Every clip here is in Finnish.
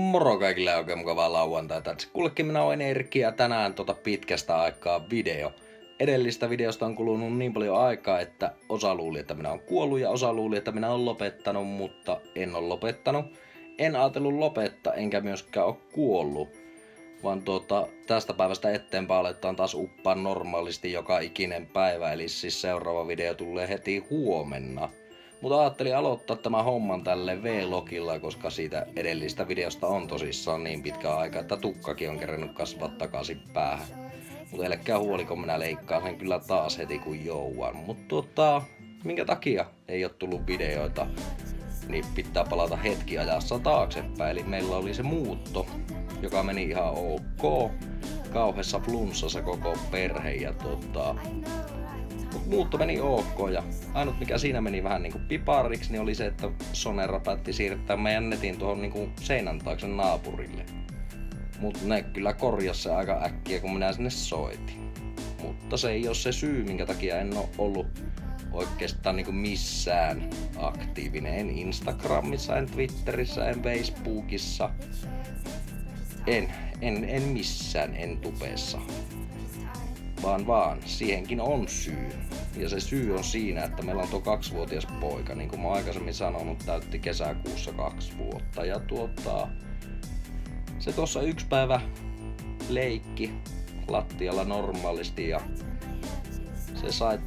Moro kaikille, oikein mukavaa lauantaita. Kullekin minä olen Erkki ja tänään pitkästä aikaa video. Edellistä videosta on kulunut niin paljon aikaa, että osa luuli, että minä olen kuollut ja osa luuli, että minä olen lopettanut, mutta en ole lopettanut. En ajatellut lopettaa, enkä myöskään ole kuollut, vaan tästä päivästä eteenpäin aletaan taas uppaa normaalisti joka ikinen päivä, eli siis seuraava video tulee heti huomenna. Mutta ajattelin aloittaa tämän homman tälle vlogilla, koska siitä edellistä videosta on tosissaan niin pitkä aika, että tukkakin on kerännyt kasvaa takaisin päähän. Mutta älkää huoli, kun minä leikkaan sen kyllä taas heti kun jouan. Mutta minkä takia ei ole tullut videoita, niin pitää palata hetki ajassa taaksepäin. Eli meillä oli se muutto, joka meni ihan ok. Kauheessa flunssassa koko perhe ja muutto meni ok ja ainut mikä siinä meni vähän niinku pipariksi niin oli se, että Sonera päätti siirtää meidän netin tuohon niinku seinän taakse naapurille. Mut ne kyllä korjasi se aika äkkiä kun minä sinne soitin. Mutta se ei oo se syy minkä takia en oo ollut oikeastaan niinku missään aktiivinen. En Instagramissa, en Twitterissä, en Facebookissa. En missään, en tubessa. Vaan siihenkin on syy. Ja se syy on siinä, että meillä on tuo 2-vuotias poika, niin kuin mä aikaisemmin sanonut, täytti kesäkuussa 2 vuotta. Ja se tuossa yksi päivä leikki lattialla normaalisti ja se sai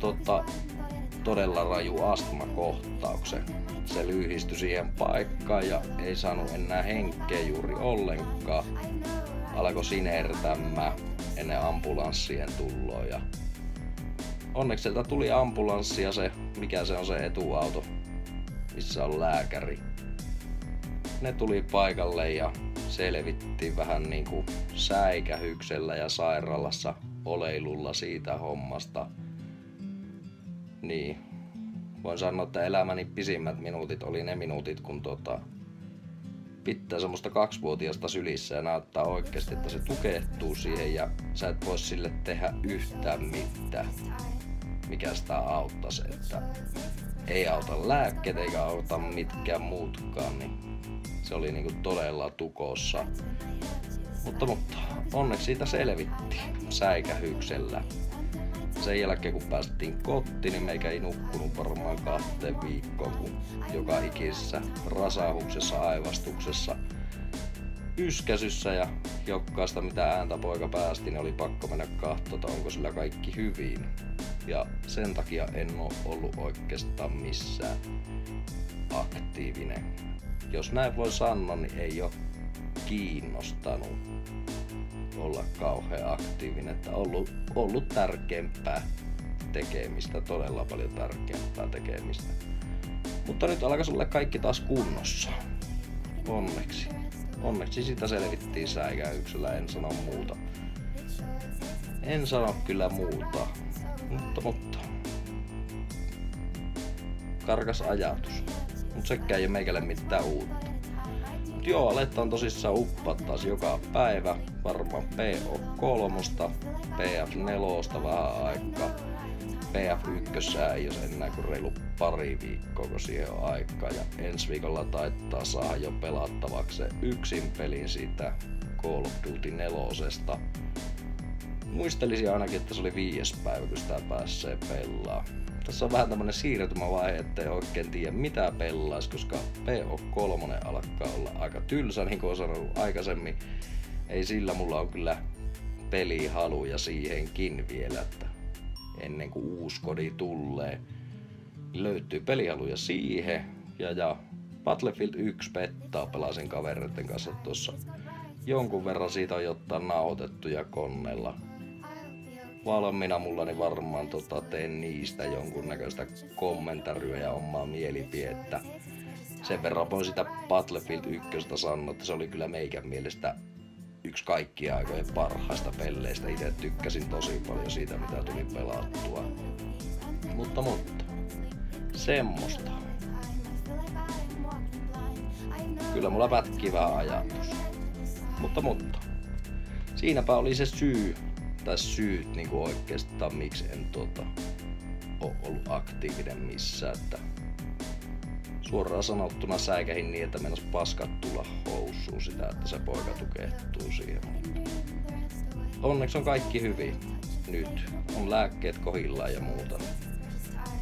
todella raju astmakohtauksen. Se lyhistyi siihen paikkaan ja ei saanut enää henkeä juuri ollenkaan. Alkoi sinertämään ennen ambulanssien tuloa ja onneksi sieltä tuli ambulanssi ja se, mikä se on se etuauto, missä on lääkäri. Ne tuli paikalle ja selvittiin vähän niinku säikähyksellä ja sairaalassa oleilulla siitä hommasta. Niin, voin sanoa, että elämäni pisimmät minuutit oli ne minuutit, kun pitää semmoista 2-vuotiaasta sylissä ja näyttää oikeesti, että se tukehtuu siihen ja sä et voi sille tehdä yhtään mitään, mikä sitä auttaisi, että ei auta lääkkeet eikä auta mitkään muutkaan, niin se oli niinku todella tukossa. Mutta onneksi siitä selvittiin säikähyksellä. Sen jälkeen kun päästiin kotiin, niin meikä ei nukkunut varmaan 2 viikkoon, kun joka ikisessä rasahuksessa, aivastuksessa, yskäsyssä ja jokaista mitä ääntä poika päästi, niin oli pakko mennä katsoa, että onko sillä kaikki hyvin. Ja sen takia en oo ollut oikeastaan missään aktiivinen. Jos näin voi sanoa, niin ei oo kiinnostanut olla kauhean aktiivinen, että ollut tärkeämpää tekemistä, todella paljon tärkeämpää tekemistä. Mutta nyt alkaisi olla kaikki taas kunnossa. Onneksi sitä selvittiin säikähyksellä, en sano muuta. En sano kyllä muuta, mutta karkas ajatus. Mut sekään ei meikälle mitään uutta. Joo, aletaan tosissaan uppaa taas joka päivä, varmaan PO3, PF4 vähän aikaa. PF1 ei ole enää kuin reilu pari viikkoa, kun siihen on aikaa. Ja ensi viikolla taittaa saada jo pelattavaksi se yksin pelin siitä Call of Duty 4. Muistelisin ainakin, että se oli 5. päivä, kun sitä pääsee pelaa. Tässä on vähän tämmönen siirtymävaihe, ettei oikein tiedä mitä pellais, koska PO3 alkaa olla aika tylsä, niin kuin olen sanonut aikaisemmin. Ei sillä mulla on kyllä pelihaluja siihenkin vielä, että ennen kuin uusi kodi tulee, löytyy pelihaluja siihen. Ja Battlefield 1 bettaa pelasin kavereiden kanssa tuossa. Jonkun verran siitä on jotain nauhoitettuja koneella. Valmiina mulla niin varmaan teen niistä jonkunnäköistä kommentaryä ja omaa mielipidettä. Sen verran voin sitä Battlefield 1 sanoa, että se oli kyllä meikän mielestä yksi kaikkien aikojen parhaista pelleistä. Itse tykkäsin tosi paljon siitä mitä tuli pelattua. Mutta semmoista. Kyllä mulla pätkii vähän ajatus. Mutta siinäpä oli se syy. Tai syyt niinku oikeastaan miksi en oo ollut aktiivinen missään, että suoraan sanottuna säikähin niin, että meinas paskat tulla housuun sitä, että se poika tukehtuu siihen. Onneksi on kaikki hyvin. Nyt on lääkkeet kohdillaan ja muuta.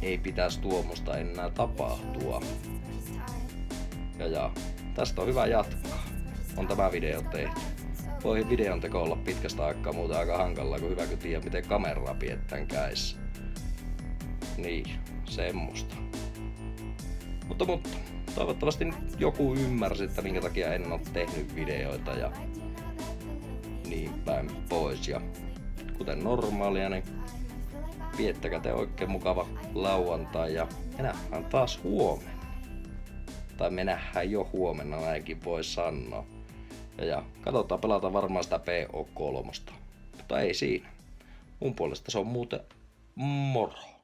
Ei pitäisi tuommoista enää tapahtua. Ja tästä on hyvä jatkaa. On tämä video tehty. Voi videon teko olla pitkästä aikaa muuten aika hankalaa, kun hyvä kun tiedä miten kameraa pidetään kädessä. Niin, semmoista. Mutta, toivottavasti joku ymmärsi, että minkä takia en ole tehnyt videoita ja niin päin pois. Ja kuten normaalia, niin viettäkää te oikein mukava lauantai ja me nähdään taas huomenna. Tai me nähdään jo huomenna, näinkin voi sanoa. Ja katsotaan, pelata varmaan sitä PO3. Mutta ei siinä. Mun puolesta se on muuten moro.